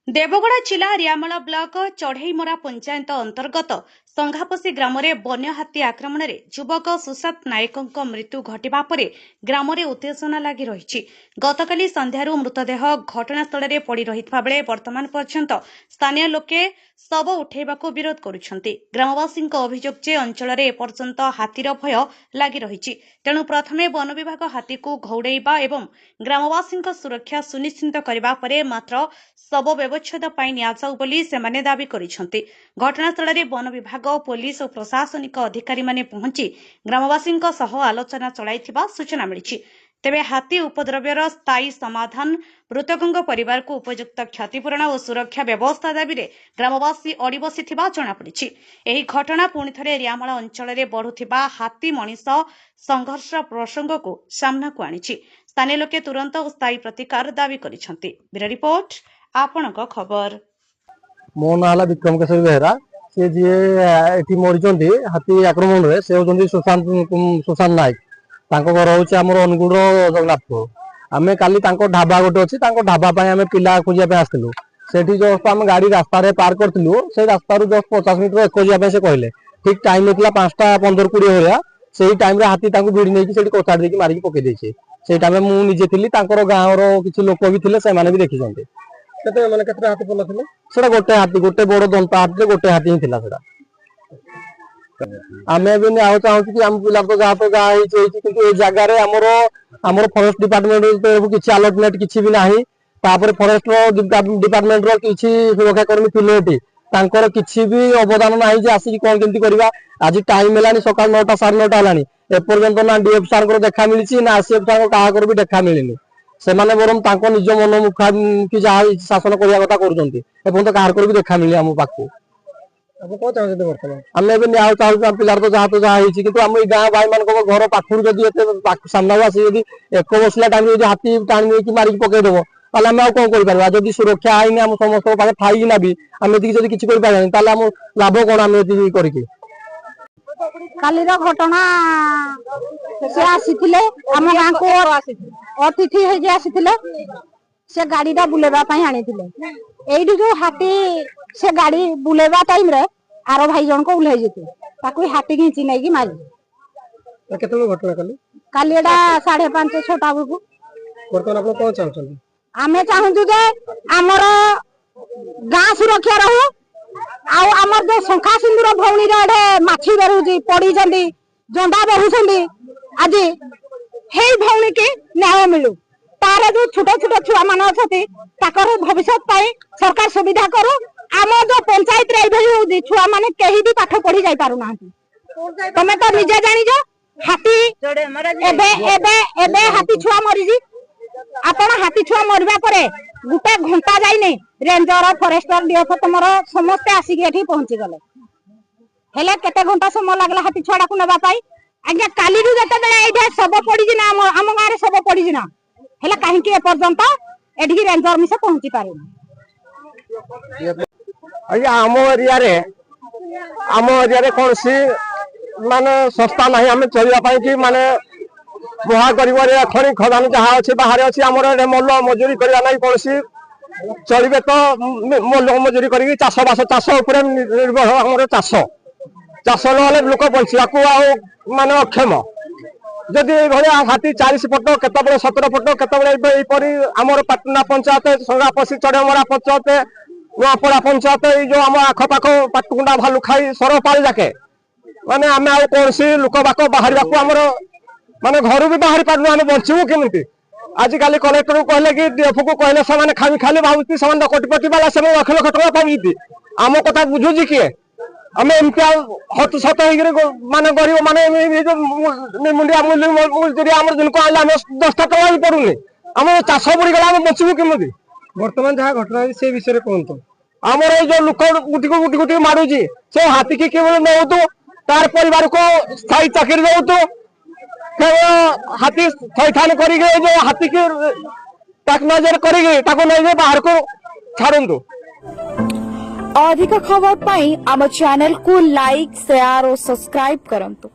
देवगड़ा जिला रियामला ब्लॉक चढ़ईमरा पंचायत अंतर्गत संघापसी ग्राम वन्य हाथी आक्रमण में युवक सुशांत नायकों मृत्यु घटिबा परे ग्राम में उत्तेजना लगी रही। गतकाली संध्यारू मृतदेह घटनास्थल में पड़ रही बेले वर्तमान पर्यंत स्थानीय लोके शव उठेबाकू विरोध करुछंती। ग्रामवासी अभियोग जे अंचल में एपर्यंत हाथीर भय लगी रही, तेणु प्रथमे वन विभाग हाथी को घौड़ाइबा एवं ग्रामवासी सुरक्षा सुनिश्चित करने पर मात्र शव व्यवच्छेद नियाजाऊ बोली सेमाने दाबी करिसेंती। घटनास्थल में वन विभाग पुलिस और प्रशासनिक अधिकारी माने पहुंची ग्रामवासी आलोचना चलाइथिबा सूचना मिली। तेबे हाथी उपद्रव्यर स्थायी समाधान, मृतकों परिवार को उपयुक्त क्षतिपूरण और सुरक्षा व्यवस्था दाबी रे ग्रामवासी अड़ी बसिथिबा जଣାपड़ी। एही घटना पुणी थरे रियामला अंचल में बढ़ुथिबा हाथी मनीष संघर्ष प्रसंग को सामना को आनिछि। स्थानीय लोके तुरंत और स्थायी प्रतिकार दाबी करिसेंती। ब्यूरो रिपोर्ट आपणक खबर। मो ना विक्रम केशरी बेहरा से जी एठी मरिचंती हाथी आक्रमण रे से होचंती सुशांत नायक। तांको घर होची हमर अनुगुण जगन्नाथपुर। आमे काली तांको ढाबा गोटे अछि, तांको ढाबा पय आमे पिला खोजिया पे आस्थिलु। सेठी जस्ट हम गाड़ी रास्ता रे पार करथिलु, से रास्ता रु जस्ट 50 मीटर एक खोजिया पे से कहले। ठीक टाइम होतला 5टा 15-20 होया। सेही टाइम रे हाथी तांको भिड़ी नै कि सेठी कोचाड़ दे कि मारी के पके दैछि। सेही टाइम मु निजे थिली, तांकर गाँव रो किछि लोक भी थिले, से माने भी देखिसंते। केते माने केते हाथी पला थिले? सेटा गोटे हाथी, गोटे बड़ दंता हाथी रे गोटे हाथी ही थिला सेटा। आमे भी आउ चाहू कि हम पिला तो जहाँ तो गाँ किंतु ए जगह रे हमरो फॉरेस्ट डिपार्टमेंट तरफ किछि अलर्टमेंट किछि भी नाही। तापर फॉरेस्ट डिपार्टमेंट रो किछि सुरक्षा कर्मी थिले एठी, तांकर किछि भी अवदान नाही जे आसी कोन केंती करबा। आज टाइम हेलानी सकाळ 9टा 9:30 हेलानी, ए पर्यंत ना डीएफ सर को देखा मिलिछि ना आसीएफ सर को काहा कर भी देखा मिलिनी। सेमाने बरम तांको निज मन मुखा कि जहाँ शासन करिया कथा करूचंती, ए पर्यंत काहा कर भी देखा मिली हम पाखु। आमे भी न्याय चाहू पिलार तो जहाँ होती कि आम गाँ भाई मान घर पाखर जदि सामना आस एक बसला टाइम हाथी टाणी नहीं मारिक पकईदेव ताल आम कौन कर जब सुरक्षा आईन आम समस्त पाखे थी भी आम जब किसी कर लाभ कौन आम करके काली घटना से आसीथिले आम गाँ को अतिथि होइजे आसीथिले से गाड़ी बुलेबा पई आनीथिले। एइठी जो हाथी से गाड़ी बुलेबा टाइम रे आरो भाई जन को उल्हे जेते ताकू हाथी घिंची नै कि मारी। केतलो घटना काली एडा 5:30 6टा बकू। वर्तमान आपण कोन चाहछन? आमे चाहू जे हमर गाँ सुरक्षा रहू आ हमर जो शंखा सिंदूर भौणी रे माछी बेरुजी पड़ी जंदी जंडा बेहुसंदी आज हे भौणी के न्याय मिलू। तारे जो छोट छोट छुआ मान अछती ताकर भविष्य पाई सरकार सुविधा करू। आम जो पंचायत रे एभली होउदी छुआ माने केही भी पाठ पढ़ी जाई पारु नांती। तमे तो निजे जानि जो हाथी एबे एबे एबे हाथी छुआ मरि जी। आपण हाथी छुआ मरबा परे गुटे घंटा जाई नै रेंजर फॉरेस्टर डीएफ तमरो समस्त आसी के एठी पहुंची गले। हेले केते घंटा समय लागला हाथी छुआडा को नेबा पाई। आज्ञा काली रु जते बेले एठा सब पड़ी जी ना हम गाँ रे सब पड़ी जी ना हेले काहे कि ए पर्यंत एठी रेंजर मिसे पहुंची पारे। आम एरिया रे कौन सी माने संस्था नहीं आम चलने कि माने बुहा कर खनि खदान जहाँ अच्छे बाहर अच्छी आम मल मजूरी करने ना कौन सी चलिए तो मल मजूरी कर चाष निर्भर आम चाष ना लोक बचा माने अक्षम। जदि हाथी 40 फट केत 17 फट केतरी आमर पाटना पंचायत संगापसी चढ़मरा पंचायत नुआपड़ा पंचायत जो आम आखपाख पाटकुंडा भालुखाई सरपाल जाके माने आम आ कौन लोक बाक बाहर आमर माने घर भी बाहर पार्नु आम बचू केमी। आजिकल कलेक्टर को कहले कि डीएफ को कहले से खाली खाली भावुती से कोटिपति वाला से 1 लाख टका पाऊँ आम कथा बुझुची किए? आम एमती हत सत माने गरीब माने मुंडिया मजदूरी आम दिन को आम 10 टका भी पड़ूनी आम चाष बुड़ीगला आम बचू केमी? वर्तमान जहाँ घटना से विषय कहतु आमर जो लोक गुटी गुटी मारूची से हाथी की नौ तार परिवार को स्थायी चाकरी दौतु हाथी थैथान कर हाथी की नजर कर बाहर को छाड़ू। अधिक खबर पाई आम चैनल को लाइक शेयर और सब्सक्राइब करंतु।